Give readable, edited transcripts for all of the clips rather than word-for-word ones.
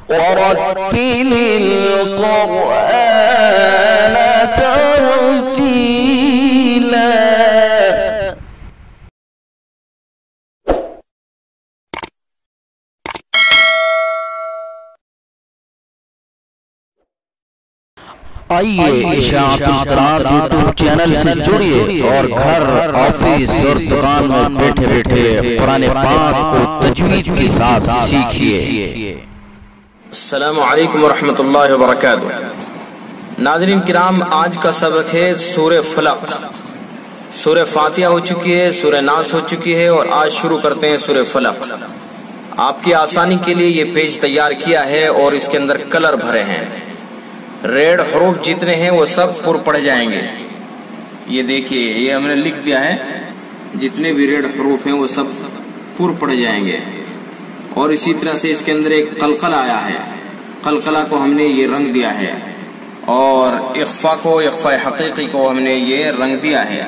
ورتل القرآن ترتيلا. آئیے اشاعت القرآن یوٹیوب چینل سے جڑیے اور گھر، آفس اور دکان میں بیٹھے بیٹھے قرآن پاک کو تجوید کے ساتھ سیکھیے. السلام علیکم ورحمۃ اللہ وبرکاتہ. ناظرین کرام، آج کا سبق ہے سورہ فلق. سورہ فاتحہ ہو چکی ہے، سورہ ناس ہو چکی ہے، اور آج شروع کرتے ہیں سورہ فلق. آپ کی آسانی کے لیے یہ پیج تیار کیا ہے اور اس کے اندر کلر بھرے ہیں. ریڈ حروف جتنے ہیں وہ سب پر پڑ جائیں گے. یہ دیکھیے، یہ ہم نے لکھ دیا ہے، جتنے بھی ریڈ حروف ہیں وہ سب پر پڑ جائیں گے. اور اسی طرح سے اس کے اندر ایک قلقلہ آیا ہے، قلقلہ کو ہم نے یہ رنگ دیا ہے، اور اخفا کو، اخفاء حقیقی کو ہم نے یہ رنگ دیا ہے.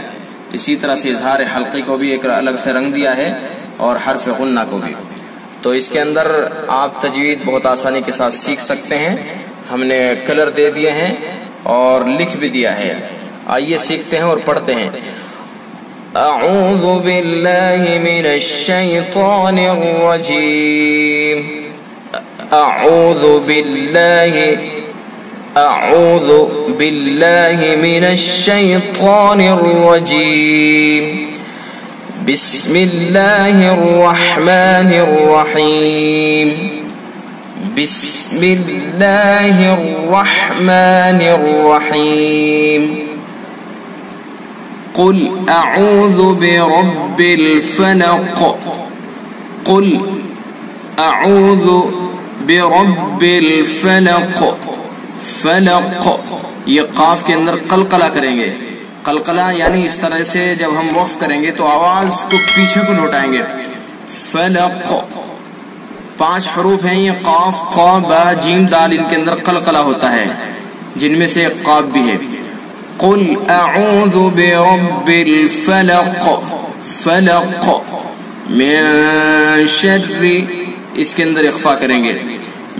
اسی طرح سے اظہار حلقی کو بھی ایک الگ سے رنگ دیا ہے، اور حرف غنہ کو بھی. تو اس کے اندر آپ تجوید بہت آسانی کے ساتھ سیکھ سکتے ہیں. ہم نے کلر دے دیے ہیں اور لکھ بھی دیا ہے. آئیے سیکھتے ہیں اور پڑھتے ہیں. اعوذ باللہ من الشیطان الرجیم. اعوذ باللہ من الشیطان الرجیم. بسم اللہ الرحمن الرحیم. بسم اللہ الرحمن الرحیم. قل اعوذ برب الفلق. قل اعوذ برب الفلق. فلق، یہ قاف کے اندر قلقلہ کریں گے. قلقلہ یعنی اس طرح سے جب ہم وقف کریں گے تو آواز کو پیچھے کو لوٹائیں گے. فلق، 5 حروف ہیں یہ، قاف، قا، با، جیم، دال. ان کے اندر قلقلہ ہوتا ہے، جن میں سے ایک قاف بھی ہے. قل اعوذ برب الفلق. فلق من شر، اس کے اندر اخفا کریں گے.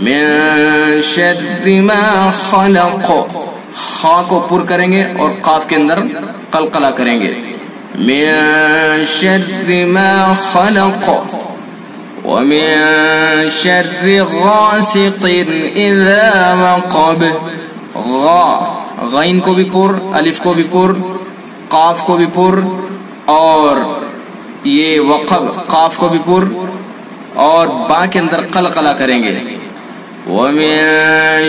من شر ما خلق، خا کو پر کریں گے اور قاف کے اندر قلقلہ کریں گے. من شر ما خلق. ومن شر غاسق اذا وقب. غا، غین کو بھی پر، الف کو بھی پر، قاف کو بھی پر، اور یہ وقب، قاف کو بھی پر، اور با کے اندر قلقلہ کریں گے. ومن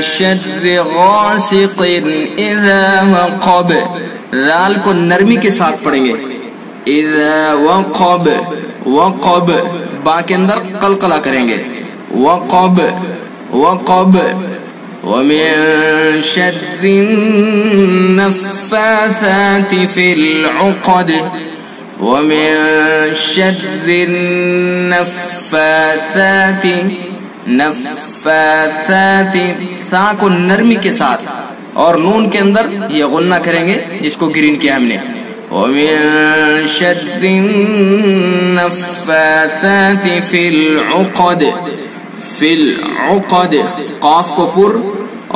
شر غاسق اذا وقب. ذال کو نرمی کے ساتھ پڑھیں گے. اذا وقب، وقب، با کے اندر قلقلہ کریں گے. وقب، وقب. ومن شر النفاثات في العقد. ومن شر النفاثات، نفاثات، سا کو نرمی کے ساتھ اور نون کے اندر یہ غنہ کریں گے جس کو گرین کیا ہم نے. ومن شر النفاثات في العقد. في العقد، قاف کو پر،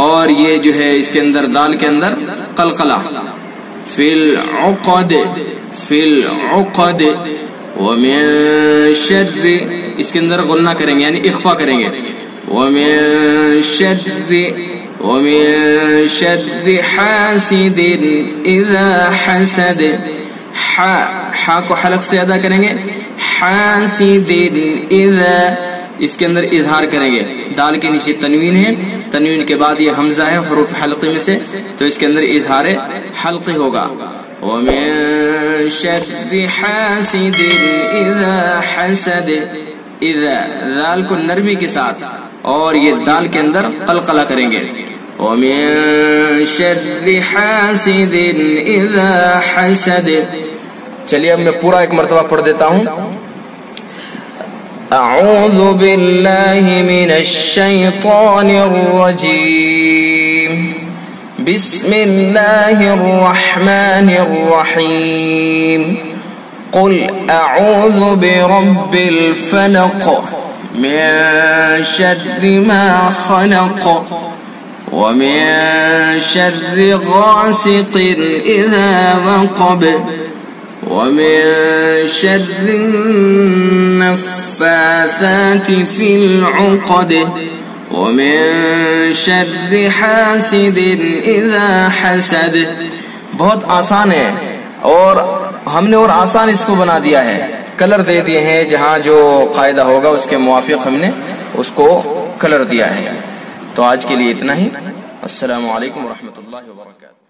اور یہ جو ہے اس کے اندر دال کے اندر قلقلہ. في العقد، في العقد. ومن شر، اس کے اندر غنہ کریں گے یعنی اخفا کریں گے. ومن شر حاسد اذا حسد. حا کو حلق سے ادا کریں گے. حاسد اذا، اس کے اندر اظہار کریں گے. دال کے نیچے تنوین ہے، تنوین کے بعد یہ حمزہ ہے حروف حلقی میں سے، تو اس کے اندر اظہار حلقی ہوگا. ومن شر حاسد اذا حسد. اذا، ذال کو نرمی کے ساتھ اور یہ دال کے اندر قلقلہ کریں گے. ومن شر حاسد اذا حسد. چلیے اب میں پورا ایک مرتبہ پڑھ دیتا ہوں. اعوذ باللہ من الشیطان الرجیم. بسم اللہ الرحمن الرحیم. قل اعوذ برب الفلق من شر ما خلق ومن شر غاسق إذا وقب ومن شر النفاثات في العقد ومن شر حاسد إذا حسد. بہت آسان ہے اور ہم نے اور آسان اس کو بنا دیا ہے، کلر دے دیے ہیں، جہاں جو قاعدہ ہوگا اس کے موافق ہم نے اس کو کلر دیا ہے. تو آج کے لیے اتنا ہی. السلام علیکم ورحمۃ اللہ وبرکاتہ.